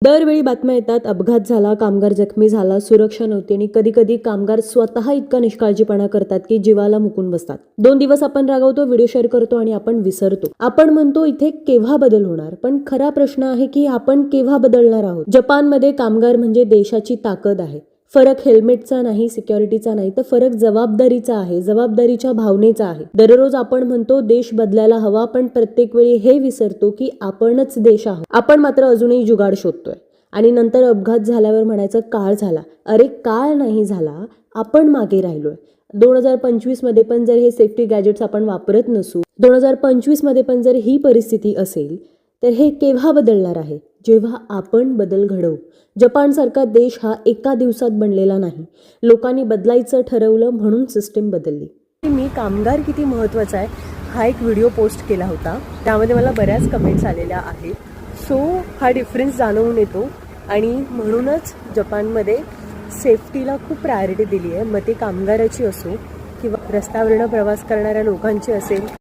दरवेळी बातम्या येतात, अपघात झाला, कामगार जखमी झाला, सुरक्षा नव्हती आणि कधी कधी कामगार स्वतः इतका निष्काळजीपणा करतात की जीवाला मुकून बसतात. 2 दिवस आपण रागवतो, व्हिडिओ शेअर करतो आणि आपण विसरतो. आपण म्हणतो इथे केव्हा बदल होणार, पण खरा प्रश्न आहे की आपण केव्हा बदलणार आहोत. जपानमध्ये कामगार म्हणजे देशाची ताकद आहे. फरक हेल्मेटचा नाही, सिक्युरिटीचा नाही, तर फरक जबाबदारीचा आहे, जबाबदारीच्या भावनेचा आहे. दररोज आपण म्हणतो देश बदलायला हवा, पण प्रत्येक वेळी हे विसरतो की आपणच देश आहोत. आपण मात्र अजूनही जुगाड शोधतोय आणि नंतर अपघात झाल्यावर म्हणायचं काळ झाला. अरे काळ नाही झाला, आपण मागे राहिलोय. 2025 मध्ये पण जर हे सेफ्टी गॅजेट्स आपण वापरत नसू, 2025 मध्ये पण जर ही परिस्थिती असेल, तर हे केव्हा बदलणार आहे? जेव्हा आपण बदल घडवू. जपानसारखा देश हा एका दिवसात बनलेला नाही. लोकांनी बदलायचं ठरवलं म्हणून सिस्टीम बदलली. मी कामगार किती महत्त्वाचा आहे हा एक व्हिडिओ पोस्ट केला होता. त्यामध्ये मला बऱ्याच कमेंट्स आलेल्या आहेत. सो हा डिफरन्स जाणवून येतो आणि म्हणूनच जपानमध्ये सेफ्टीला खूप प्रायोरिटी दिली आहे. मग ते कामगाराची असो किंवा रस्त्यावरनं प्रवास करणाऱ्या लोकांची असेल